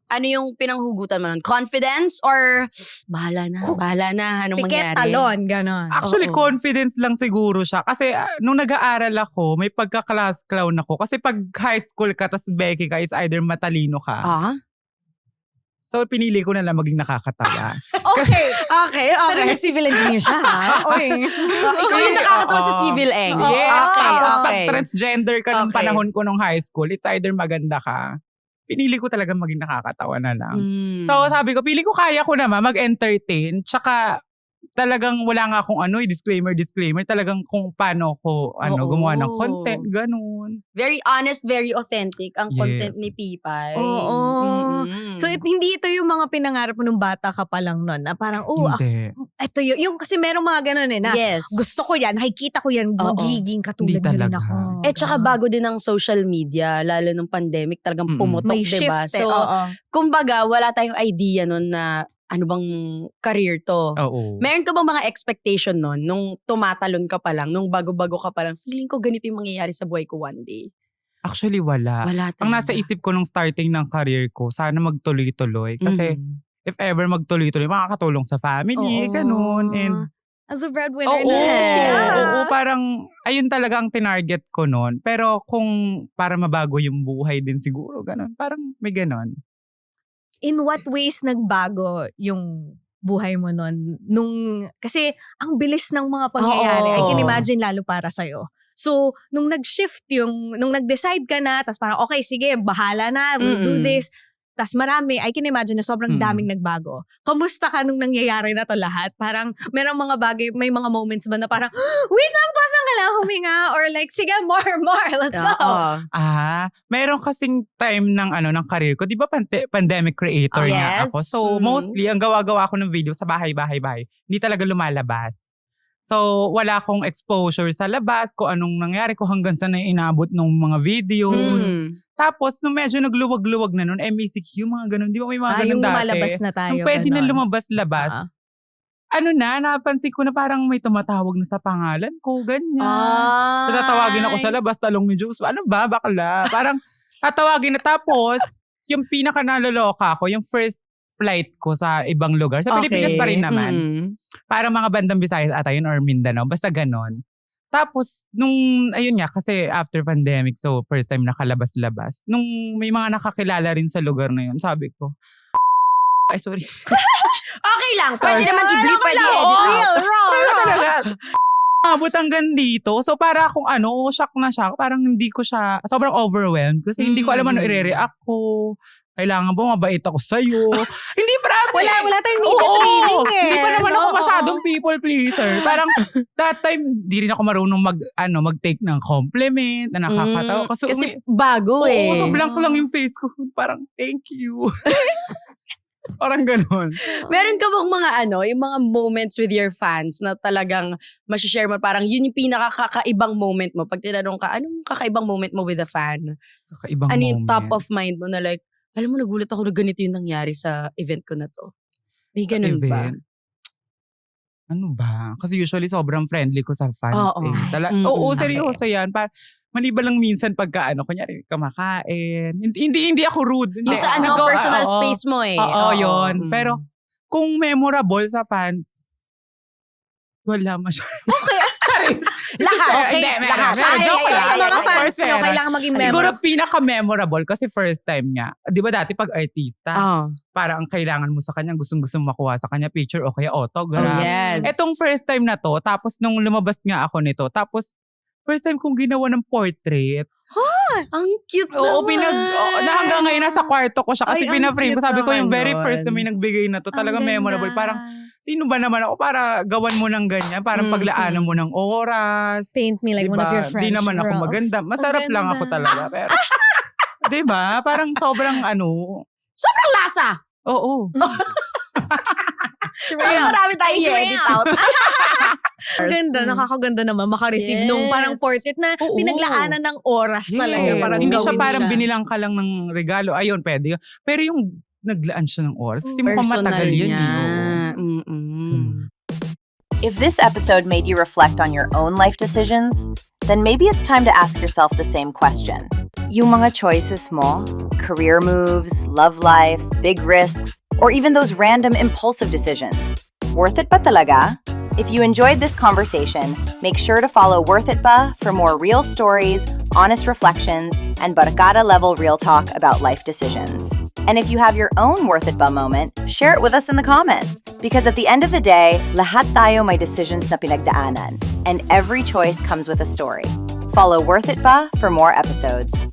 Ano yung pinanghugutan mo nun? Confidence or bahala na, anong Piket mangyari? talon, gano'n. Actually, confidence lang siguro siya. Kasi nung nag-aaral ako, may pagka-class clown ako. Kasi pag high school ka, tas Becky ka, it's either matalino ka. So, pinili ko na lang maging nakakatawa. Okay. Pero Okay. nag-civil engineer siya, ha? Oy. Ikaw yung nakakatawa sa civil eng. Yes. Okay, Tapos pag okay. transgender ka nung Okay. panahon ko nung high school, it's either maganda ka. Pinili ko talaga maging nakakatawa na lang. So, sabi ko, pili ko kaya ko naman mag-entertain. Tsaka, talagang wala nga akong disclaimer. Talagang kung paano ko gumawa ng content, ganun. Very honest, very authentic ang Yes. content ni Pipay. Oo. So, hindi ito yung mga pinangarap mo nung bata ka pa lang nun. Na parang, Hindi. ito yung kasi merong mga ganun na Yes. gusto ko yan, nakikita ko yan, Oo. magiging katulad Hindi na rin talaga. ako. Tsaka bago din ang social media, lalo nung pandemic, talagang pumutok, May diba? shift So, kumbaga, wala tayong idea nun na ano bang career to. Oo. Meron ka bang mga expectation nun, nung tumatalon ka pa lang, nung bago-bago ka pa lang, feeling ko ganito yung mangyayari sa buhay ko one day? Actually, wala. Wala talaga. Ang nasa isip ko nung starting ng career ko, sana magtuloy-tuloy. Kasi if ever magtuloy-tuloy, makakatulong sa family, ganun. And as a breadwinner Oo, na siya. oo, parang ayun talaga ang tinarget ko noon. Pero kung para mabago yung buhay din siguro, ganun. Parang may ganun. In what ways nagbago yung buhay mo nun? Kasi ang bilis ng mga pangyayari. Oo. I can imagine lalo para sa'yo. So, nung nag-shift nung nag-decide ka na, tas parang, okay, sige, bahala na, we'll do this. Tas marami, I can imagine na sobrang daming nagbago. Kamusta ka nung nangyayari na to lahat? Parang, merong mga bagay, may mga moments ba na parang, wait lang, pasan ka lang huminga? Or like, sige, more, let's go. Meron kasing time ng career ko. Di ba pandemic creator nga Yes. ako? So, mostly, ang gawa-gawa ko ng video sa bahay. Hindi talaga lumalabas. So, wala akong exposure sa labas, kung anong nangyari ko hanggang sa inaabot ng mga videos. Tapos, nung medyo nagluwag-luwag na nun, MECQ, mga ganun. Di ba may mga ganun Yung dati? lumalabas na tayo. Nung pwede na ganon. lumabas-labas. Napansin ko na parang may tumatawag na sa pangalan ko, ganyan. Tatawagin ako sa labas, talong ni Juice. Ano ba, bakla? Parang tatawagin na. Tapos, yung pinaka naloloka ko, yung first flight ko sa ibang lugar. Sa Pilipinas pa rin naman. Parang mga bandang Visayas ata yun or Mindanao. Basta ganon. Tapos, ayun nga, kasi after pandemic, so first time nakalabas-labas. Nung may mga nakakilala rin sa lugar na yun, sabi ko, ay sorry. Okay lang, pwede naman i-bleep, pwede edit out. Pero talaga, abot hanggang dito. So para akong shock na siya. Parang hindi ko siya, sobrang overwhelmed. Kasi hindi ko alam ano i-react ko. Kailangan ba mabait ako sa'yo? Hindi, promise. Wala tayong media training Hindi pa naman ako masyadong people pleaser. Parang that time, di rin ako marunong mag-take ng compliment na nakakatawa. Kasi bago so blank lang yung face ko. Parang, thank you. Parang ganun. Meron ka bang mga yung mga moments with your fans na talagang masishare mo, parang yun yung pinakakakaibang moment mo? Pag tinanong ka, anong kakaibang moment mo with a fan? Kakaibang Ano yung moment. top of mind mo na like, alam mo, nagulat ako na ganito yung nangyari sa event ko na to. May ganun ba? Event? Ano ba? Kasi usually sobrang friendly ko sa fans. Oo. Oo, seryoso yan. Maliban lang minsan pagka kunyari kumakain. Hindi ako rude. Yung sa personal space mo eh. Oo, yun. Pero kung memorable sa fans, wala masyado. Okay. Sorry. Lahat. Okay, lahat. Joke lang. Sa mga Of fans course, nyo, kailangan maging Siguro memorable. pinaka-memorable kasi first time niya. Di ba dati pag artista, Oh. parang ang kailangan mo sa kanya, gustong-gusto makuha sa kanya picture o kaya autograph. Oh, yes. Etong first time na to, tapos nung lumabas nga ako nito, tapos first time kong ginawa ng portrait. Ang cute Oo, naman. na hanggang ngayon nasa kwarto ko siya kasi Ay, ang pinaframe ko. cute Sabi ko yung naman very nun. first na may nagbigay na to, talaga Ang ganda. memorable. Parang, sino ba naman ako para gawan mo ng ganyan? Parang paglaanan mo ng oras. Paint me like one of Diba? your French Di naman ako girls. maganda. Masarap Ang lang ganda. ako talaga. Pero, diba? Parang sobrang Sobrang lasa. Oo. Ay, marami tayong i-edit out. Ang ganda, nakakaganda naman makareceive nung parang portrait na Oo. pinaglaanan ng oras talaga. Yes. Parang Hindi siya gawin parang siya. binilang ka lang ng regalo. Ayun, pwede yun. Pero yung naglaan siya ng oras. Kasi mukhang Personal matagal yun. niya. Oo. If this episode made you reflect on your own life decisions, then maybe it's time to ask yourself the same question. Yung mga choices mo, career moves, love life, big risks, or even those random impulsive decisions. Worth it ba talaga? If you enjoyed this conversation, make sure to follow Worth It Ba for more real stories, honest reflections, and barkada-level real talk about life decisions. And if you have your own Worth It Ba moment, share it with us in the comments. Because at the end of the day, lahat tayo may decisions na pinagdaanan, and every choice comes with a story. Follow Worth It Ba for more episodes.